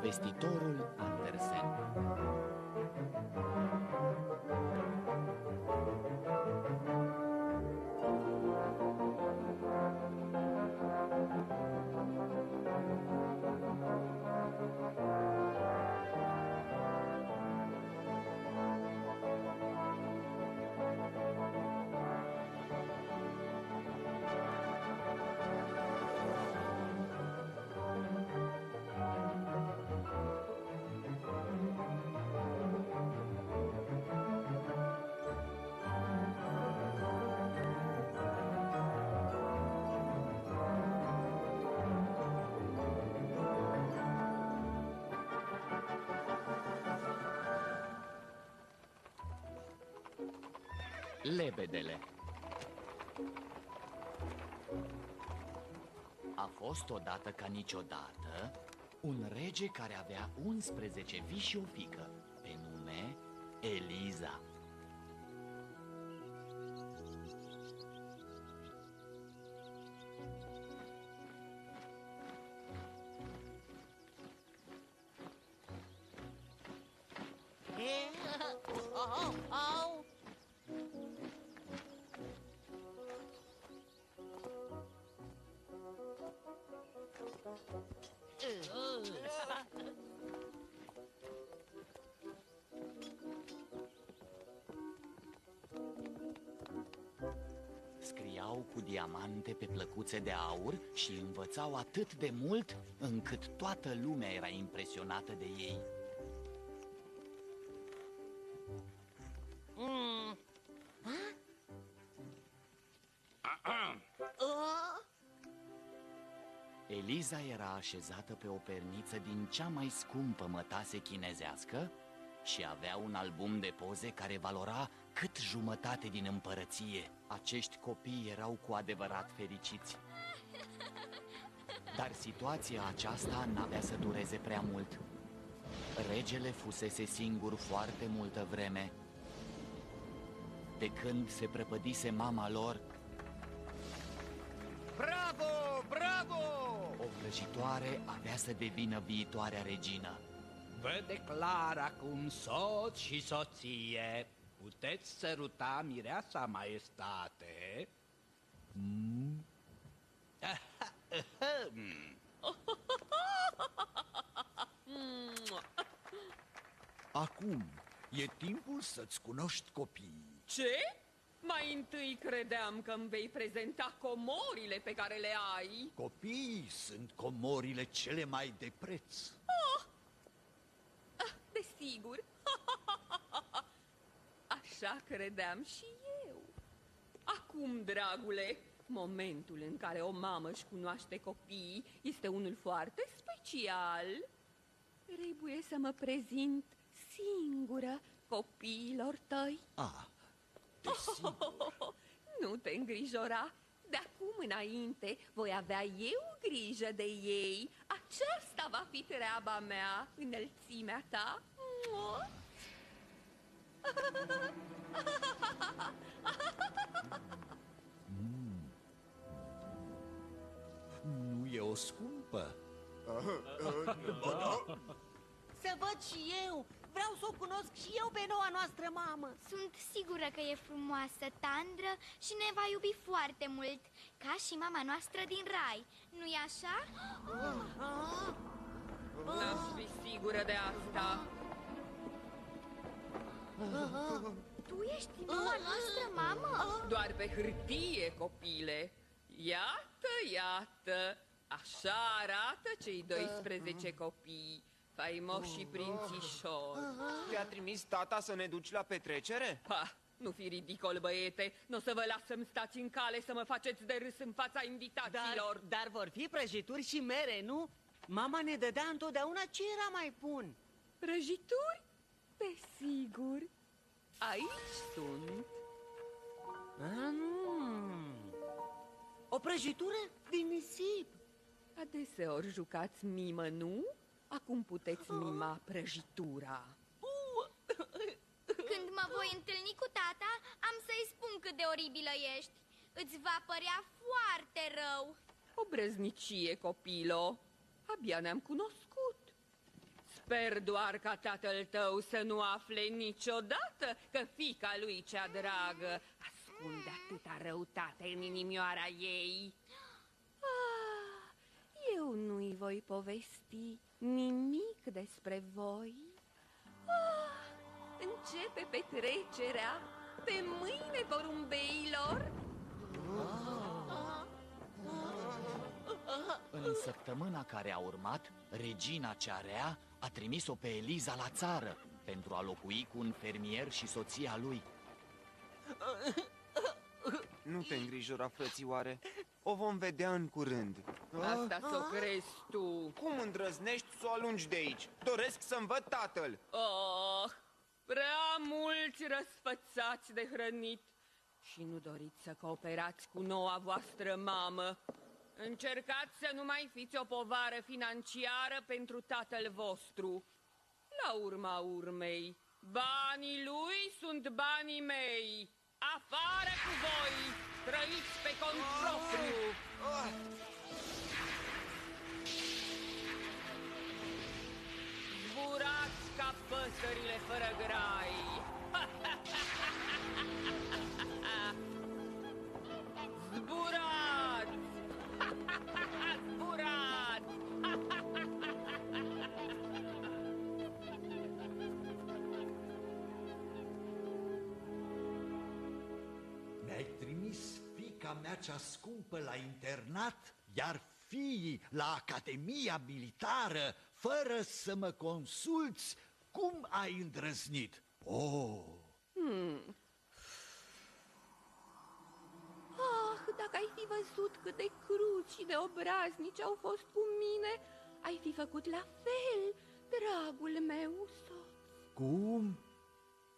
Povestitorul Andersen. Lebedele. A fost odată ca niciodată un rege care avea 11 fii și o fiică, pe nume Eliza. Au! Scriau cu diamante pe plăcuțe de aur și învățau atât de mult încât toată lumea era impresionată de ei. Eliza era așezată pe o perniță din cea mai scumpă mătase chinezească și avea un album de poze care valora cât jumătate din împărăție. Acești copii erau cu adevărat fericiți. Dar situația aceasta n-avea să dureze prea mult. Regele fusese singur foarte multă vreme. De când se prăpădise mama lor, Bravo! Bravo! o vrăjitoare avea să devină viitoarea regină. Vă declar acum soț și soție. Puteți săruta mireasa maestate? Acum e timpul să-ți cunoști copiii. Ce? Mai întâi credeam că îmi vei prezenta comorile pe care le ai. Copiii sunt comorile cele mai de preț. Desigur. Așa credeam și eu. Acum, dragule, momentul în care o mamă își cunoaște copiii este unul foarte special. Trebuie să mă prezint singură copiilor tăi. Desigur. Nu te îngrijora. De acum înainte voi avea eu grijă de ei. Aceasta va fi treaba mea, înălțimea ta. Nu e o scumpă? Să văd și eu! Vreau să o cunosc și eu pe noua noastră mamă! Sunt sigură că e frumoasă, tandră și ne va iubi foarte mult, ca și mama noastră din rai. Nu-i așa? N-aș fi sigură de asta. Tu ești noua noastră mamă? Doar pe hârtie, copile. Iată, iată. Așa arată cei 12 copii, faimoși și prințișori. Te-a trimis tata să ne duci la petrecere? Pa, nu fi ridicol, băiete. Nu să vă las să-mi stați în cale să mă faceți de râs în fața invitaților. Dar vor fi prăjituri și mere, nu? Mama ne dădea întotdeauna ce era mai bun. Prăjituri? Desigur. Aici sunt. O prăjitură din nisip. Adeseori jucați mimă, nu? Acum puteți mima prăjitura. Când mă voi întâlni cu tata, am să-i spun cât de oribilă ești. Îți va părea foarte rău. O brăznicie, copilo. Abia ne-am cunoscut. Sper doar ca tatăl tău să nu afle niciodată că fiica lui cea dragă ascunde atâta răutate în inimioara ei. Eu nu-i voi povesti nimic despre voi. Începe petrecerea pe mâine, porumbeilor. În săptămâna care a urmat, regina cea rea a trimis-o pe Eliza la țară pentru a locui cu un fermier și soția lui. Nu te îngrijora, frățioare. O vom vedea în curând. Asta s-o crezi tu. Cum îndrăznești să o alungi de aici? Doresc să-mi văd tatăl. Oh, prea mulți răsfățați de hrănit și nu doriți să cooperați cu noua voastră mamă. Încercați să nu mai fiți o povară financiară pentru tatăl vostru. La urma urmei, banii lui sunt banii mei. Afară cu voi! Trăiți pe cont propriu! Zburați ca păsările fără grai! Zburați! Zburați! Mi-ai trimis fiica mea cea scumpă la internat, iar fiii la Academia Militară, fără să mă consulți. Cum ai îndrăznit? Dacă ai fi văzut cât de cruci și de obraznici au fost cu mine, ai fi făcut la fel, dragul meu soț. Cum?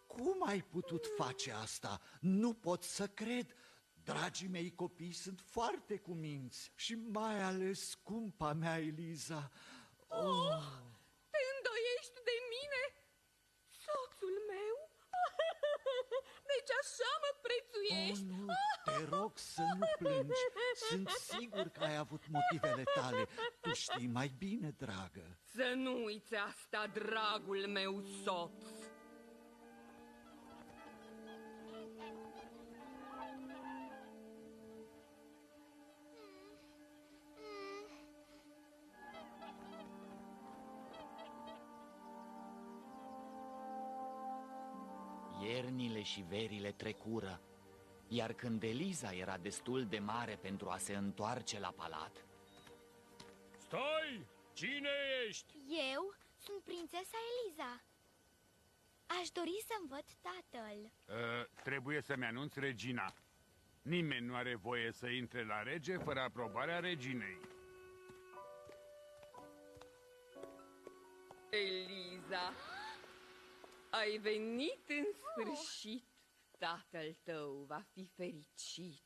Cum ai putut face asta? Nu pot să cred. Dragii mei copii sunt foarte cuminți și mai ales scumpa mea Eliza. Te îndoiești de mine, soțul meu? Deci așa mă prețuiești? Nu, te rog să nu plângi. Sunt sigur că ai avut motivele tale. Tu știi mai bine, dragă. Să nu uiți asta, dragul meu soț. Iernile și verile trecură, iar când Eliza era destul de mare pentru a se întoarce la palat... Stai! Cine ești? Eu sunt prințesa Eliza. Aș dori să-mi văd tatăl. Trebuie să-mi anunț regina. Nimeni nu are voie să intre la rege fără aprobarea reginei. Eliza, ai venit în sfârșit. Tatăl tău va fi fericit.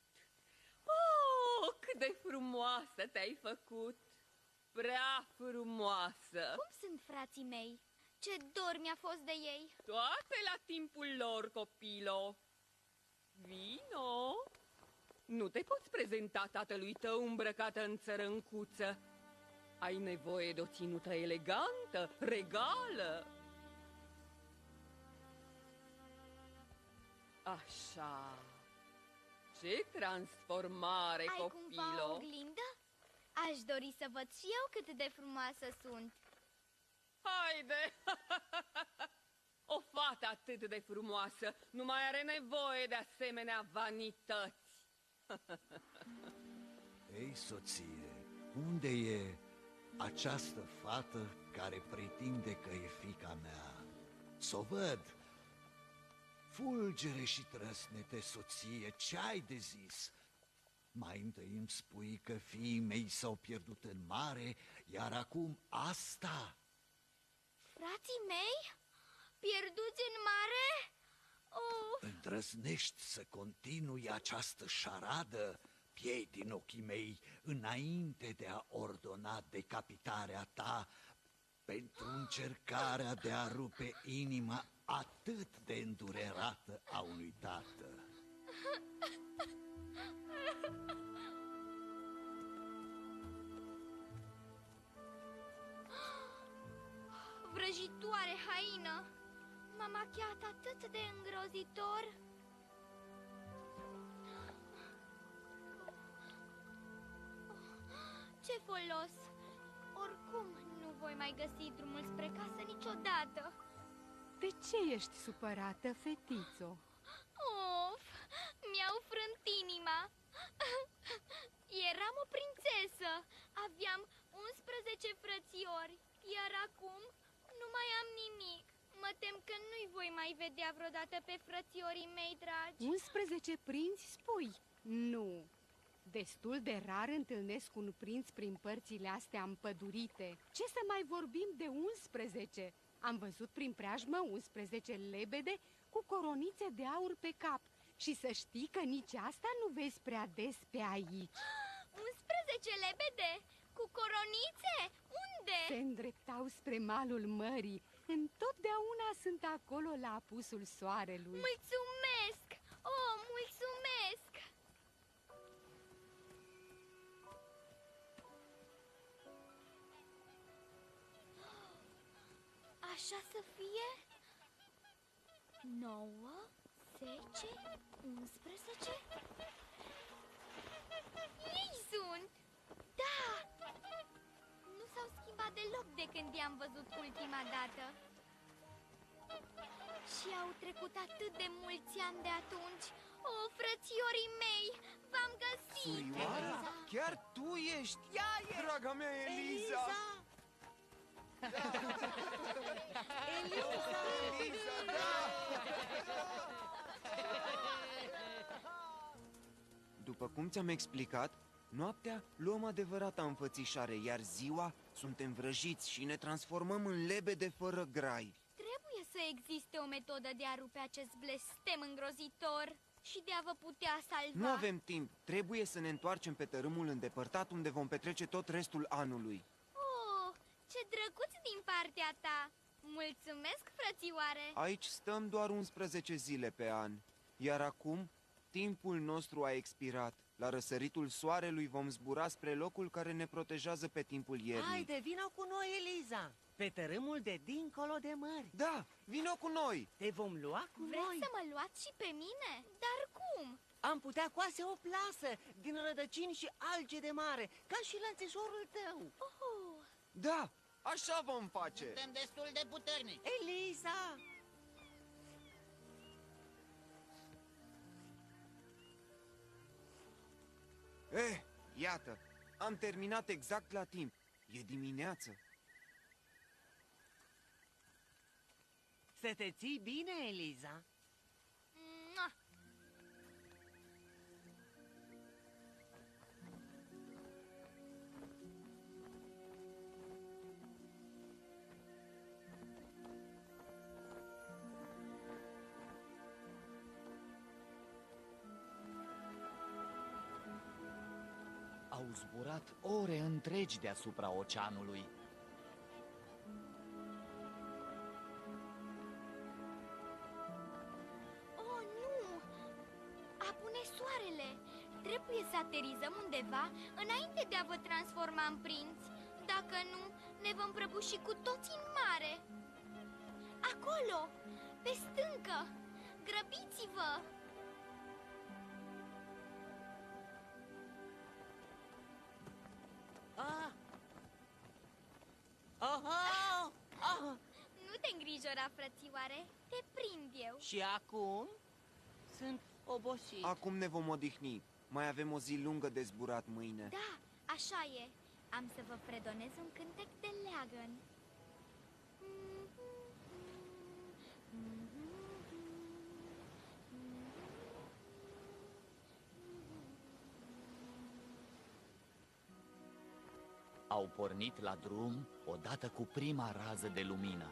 Oh, cât de frumoasă te-ai făcut! Prea frumoasă! Cum sunt frații mei? Ce dor mi-a fost de ei! Toate la timpul lor, copilo! Vino! Nu te poți prezenta tatălui tău îmbrăcată în țărâncuță. Ai nevoie de o ținută elegantă, regală. Așa. Ce transformare, Ai copilo! cumva o oglindă? Aș dori să văd și eu cât de frumoasă sunt. Haide! O fată atât de frumoasă nu mai are nevoie de asemenea vanități. Ei, soție, unde e această fată care pretinde că e fiica mea? S-o văd. Fulgere și trăsnete, soție, ce ai de zis? Mai întâi îmi spui că fiii mei s-au pierdut în mare, iar acum asta? Frații mei? Pierduți în mare? Oh. Îndrăznești să continui această șaradă? Piei din ochii mei înainte de a ordona decapitarea ta pentru încercarea de a rupe inima atât de îndurerată a unui tată. haină. M-a machiat atât de îngrozitor. Ce folos? Oricum nu voi mai găsi drumul spre casă niciodată. De ce ești supărată, fetițo? Of, mi-au frânt inima. Eram o prințesă. Aveam 11 frățiori, iar acum nu mai am nimic. Mă tem că nu-i voi mai vedea vreodată pe frățiorii mei dragi. 11 prinți, spui? Nu. Destul de rar întâlnesc un prinț prin părțile astea împădurite. Ce să mai vorbim de 11? Am văzut prin preajmă 11 lebede cu coronițe de aur pe cap. Și să știi că nici asta nu vezi prea des pe aici. 11 lebede? Cu coronițe? Unde? Se îndreptau spre malul mării. Întotdeauna sunt acolo la apusul soarelui. Mulțumesc! Oh, mulțumesc! Așa să fie? 9, 10, 11? Ei sunt! Da! Nu s-au schimbat deloc de când i-am văzut ultima dată. Și au trecut atât de mulți ani de atunci. O, frățiorii mei, v-am găsit! Surioara? Chiar tu ești? Draga mea Eliza! Eliza, da! După cum ți-am explicat, noaptea luăm adevărata înfățișare, iar ziua suntem vrăjiți și ne transformăm în lebede fără grai. Trebuie să existe o metodă de a rupe acest blestem îngrozitor și de a vă putea salva. Nu avem timp, trebuie să ne întoarcem pe tărâmul îndepărtat unde vom petrece tot restul anului. Oh, ce drăguț din partea ta! Mulțumesc, frățioare! Aici stăm doar 11 zile pe an, iar acum timpul nostru a expirat. La răsăritul soarelui vom zbura spre locul care ne protejează pe timpul iernii. Haide, vino cu noi, Eliza! Pe tărâmul de dincolo de mări. Da, vino cu noi! Te vom lua cu Vreți noi. să mă luați și pe mine? Dar cum? Am putea coase o plasă din rădăcini și alge de mare, ca și lănțișorul tău. Oh, Da, așa vom face! Suntem destul de puternici. Eliza! Iată, am terminat exact la timp. E dimineață. Să te ții bine, Eliza. mua. Au zburat ore întregi deasupra oceanului. Oh, nu! Apune soarele! Trebuie să aterizăm undeva înainte de a vă transforma în prinți. Dacă nu, ne vom prăbuși cu toții în mare. Acolo, pe stâncă! Grăbiți-vă! Ah! Aha! Ah! Nu te îngrijora, frățioare, te prind eu. Și acum sunt obosit. Acum ne vom odihni. Mai avem o zi lungă de zburat mâine. Da, așa e. Am să vă fredonez un cântec de leagăn. Au pornit la drum odată cu prima rază de lumină.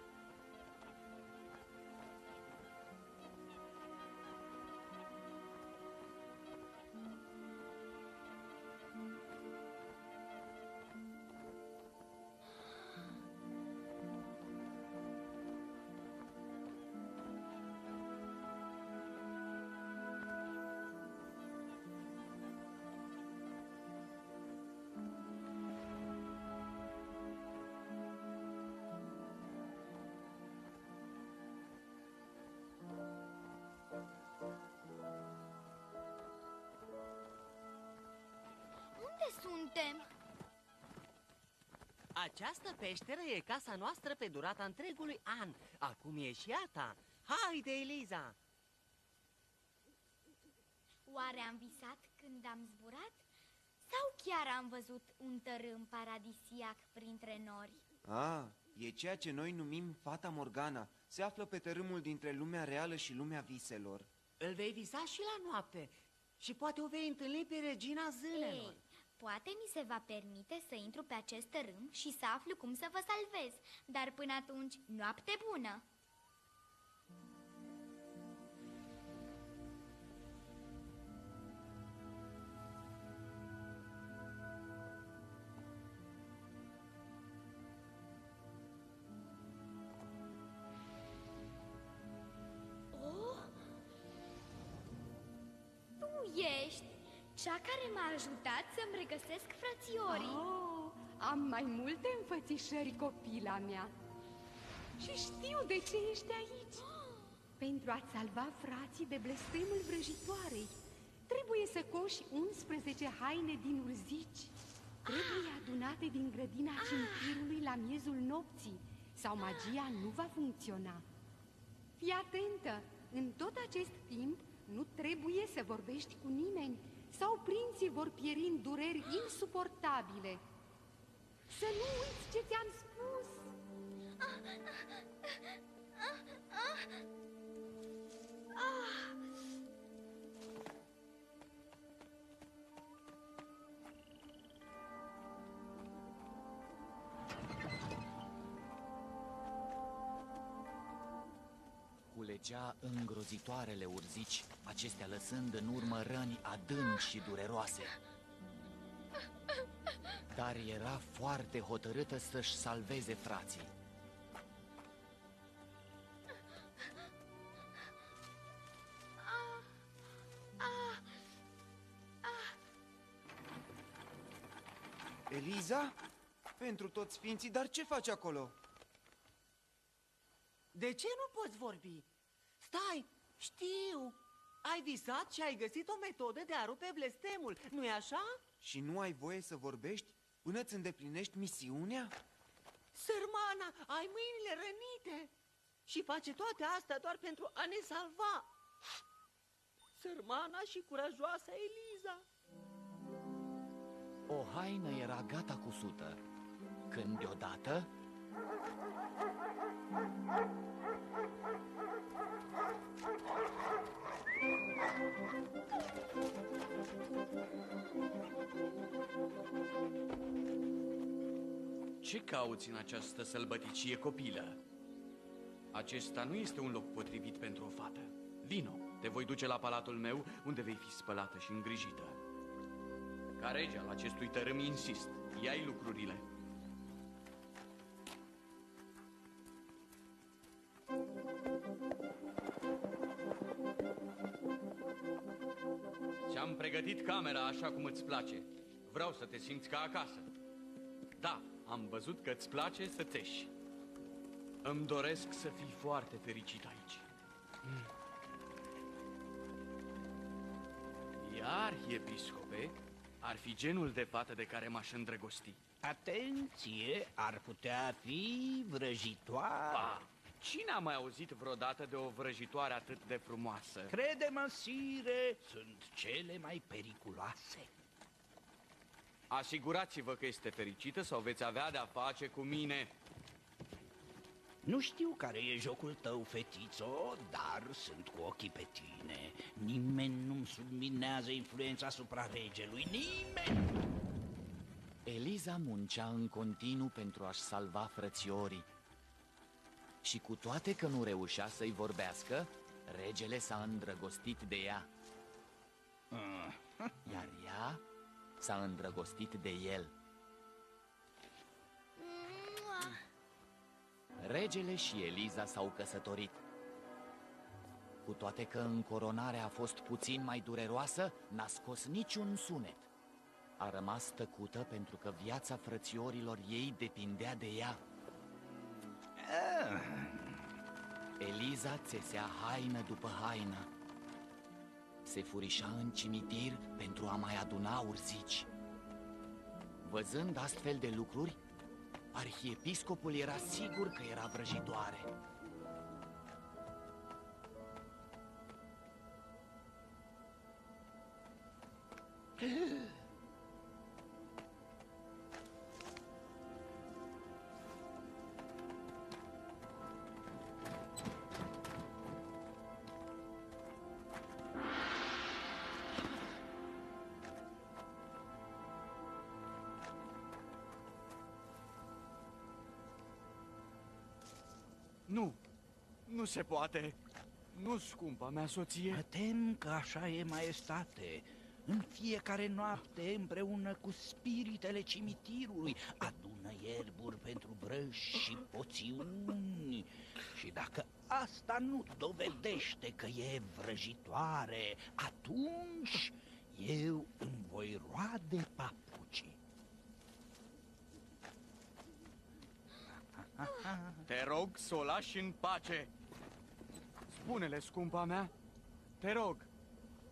putem. Această peșteră e casa noastră pe durata întregului an. Acum e și a ta. Haide, Eliza! Oare am visat când am zburat? Sau chiar am văzut un tărâm paradisiac printre nori? Ah, e ceea ce noi numim Fata Morgana. Se află pe tărâmul dintre lumea reală și lumea viselor. Îl vei visa și la noapte. Și poate o vei întâlni pe regina zânelor. Ei, poate mi se va permite să intru pe acest tărâm și să aflu cum să vă salvez. Dar până atunci, noapte bună! Ești cea care m-a ajutat să-mi regăsesc frățiorii. Oh, am mai multe înfățișări, copila mea. Și știu de ce ești aici. Pentru a-ți salva frații de blestemul vrăjitoarei, trebuie să coși 11 haine din urzici. Trebuie adunate din grădina cimitirului la miezul nopții, sau magia nu va funcționa. Fii atentă! În tot acest timp, nu trebuie să vorbești cu nimeni, sau prinții vor pieri în dureri insuportabile. Să nu uiți ce ți-am spus! Culegea îngrozitoarele urzici, acestea lăsând în urmă răni adânci și dureroase. Dar era foarte hotărâtă să-și salveze frații. Eliza? Pentru toți sfinții, dar ce faci acolo? De ce nu poți vorbi? Stai, știu! Ai visat și ai găsit o metodă de a rupe blestemul, nu-i așa? Și nu ai voie să vorbești până îți îndeplinești misiunea? Sărmana, ai mâinile rănite! Și face toate astea doar pentru a ne salva! Sărmana și curajoasa Eliza! O haină era gata cusută, când deodată... Ce cauți în această sălbăticie, copilă? Acesta nu este un loc potrivit pentru o fată. Vino, te voi duce la palatul meu, unde vei fi spălată și îngrijită. Ca rege al acestui tărâm, insist, ia-i lucrurile. Ți-am pregătit camera așa cum îți place. Vreau să te simți ca acasă. Da, am văzut că îți place să țeși. Îmi doresc să fii foarte fericit aici. Iar, episcope, ar fi genul de fată de care m-aș îndrăgosti. Atenție, ar putea fi vrăjitoare. Ba, cine a mai auzit vreodată de o vrăjitoare atât de frumoasă? Crede-mă, sire, sunt cele mai periculoase. Asigurați-vă că este fericită sau veți avea de-a face cu mine. Nu știu care e jocul tău, fetițo, dar sunt cu ochii pe tine. Nimeni nu-mi subminează influența asupra regelui, nimeni! Eliza muncea în continuu pentru a-și salva frățiorii. Și cu toate că nu reușea să-i vorbească, regele s-a îndrăgostit de ea. Iar ea s-a îndrăgostit de el. Regele și Eliza s-au căsătorit. Cu toate că încoronarea a fost puțin mai dureroasă, n-a scos niciun sunet. A rămas tăcută pentru că viața frățiorilor ei depindea de ea. Eliza țesea haină după haină. Se furișa în cimitir pentru a mai aduna urzici. Văzând astfel de lucruri, arhiepiscopul era sigur că era vrăjitoare. Nu, nu se poate. Nu, scumpa mea soție. Mă tem că așa e, maestate. În fiecare noapte, împreună cu spiritele cimitirului, adună ierburi pentru vrăji și poțiuni. Și dacă asta nu dovedește că e vrăjitoare, atunci eu îmi voi roade papucii. Te rog să o lași în pace. Spune-le, scumpa mea.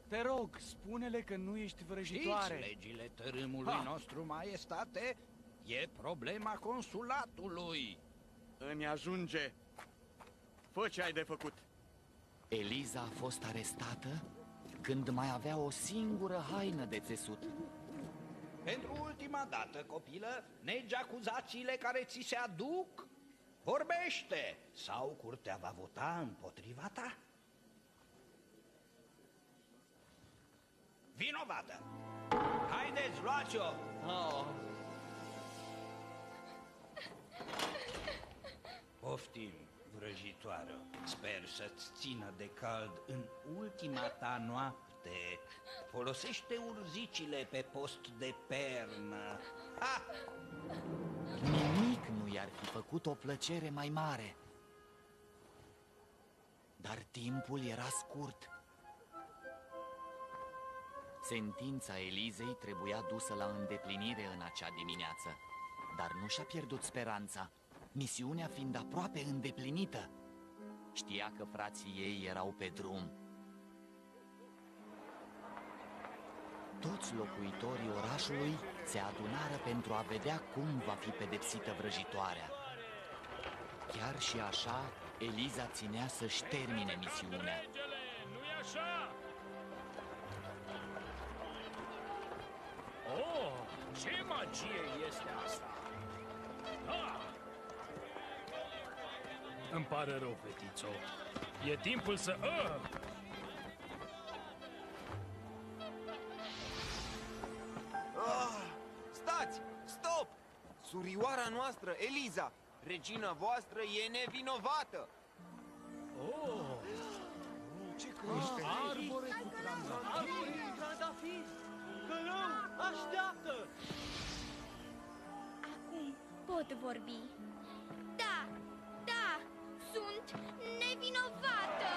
Te rog, spune-le că nu ești vrăjitoare. Știți legile tărâmului nostru, maestate? E problema consulatului. Îmi ajunge. Fă ce ai de făcut. Eliza a fost arestată când mai avea o singură haină de țesut. Pentru ultima dată, copilă, negi acuzațiile care ți se aduc? Vorbește! Sau curtea va vota împotriva ta? Vinovată! Haideți, luați-o! Oh. Poftim, vrăjitoară. Sper să-ți țină de cald în ultima ta noapte. Folosește urzicile pe post de pernă. Ha! Nimic nu i-ar fi făcut o plăcere mai mare. Dar timpul era scurt. Sentința Elizei trebuia dusă la îndeplinire în acea dimineață. Dar nu și-a pierdut speranța, misiunea fiind aproape îndeplinită. Știa că frații ei erau pe drum. Toți locuitorii orașului se adunară pentru a vedea cum va fi pedepsită vrăjitoarea. Chiar și așa, Eliza ținea să-și termine misiunea. Nu-i așa? Oh, ce magie este asta? Ah! Îmi pare rău, fetițo. E timpul să... Stați! Stop! Surioara noastră, Eliza, regina voastră, e nevinovată! Oh! Ce crește? Arbore cu trandafiri! Călău, așteaptă! Acum pot vorbi. Da, sunt nevinovată!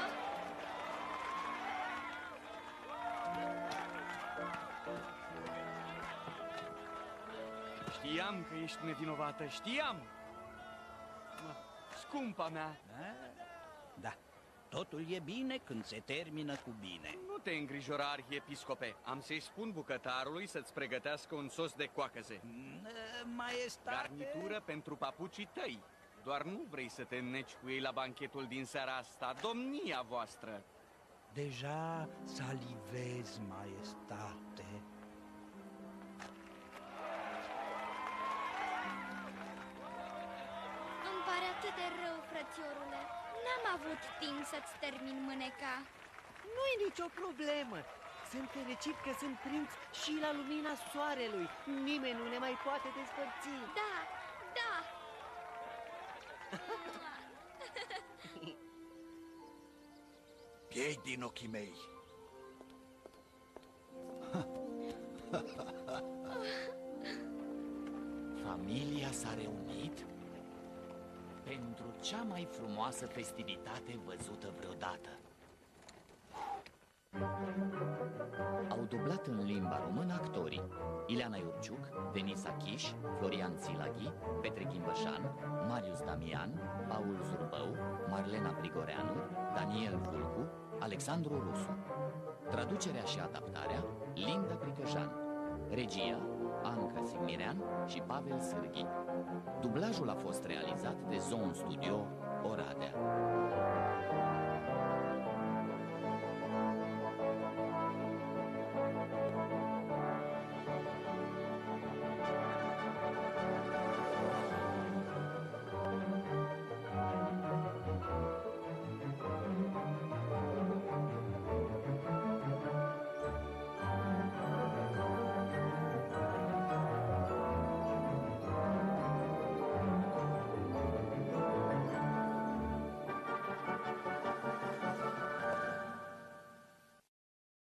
Știam că ești nevinovată, știam! Scumpa mea! Da, totul e bine când se termină cu bine. Nu te îngrijora, arhiepiscope. Am să-i spun bucătarului să-ți pregătească un sos de coacăze. Maestate... Garnitură pentru papucii tăi. Doar nu vrei să te înneci cu ei la banchetul din seara asta, domnia voastră. Deja salivez, maestate. Îmi pare atât de rău, frățiorule. N-am avut timp să-ți termin mâneca. Nu-i nicio problemă. Sunt fericit că sunt prinț și la lumina soarelui. Nimeni nu ne mai poate despărți. Da. Piei din ochii mei. Familia s-a reunit pentru cea mai frumoasă festivitate văzută vreodată. Au dublat în limba română actorii Ileana Iurciuc, Denis Achiș, Florian Țilaghi, Petre Ghimbășan, Marius Damian, Paul Zurbău, Marlena Prigoreanu, Daniel Vulcu, Alexandru Rusu. Traducerea și adaptarea Linda Pricăjan. Regia Anca Sigmirean și Pavel Sârghi. Dublajul a fost realizat de Zone Studio Oradea.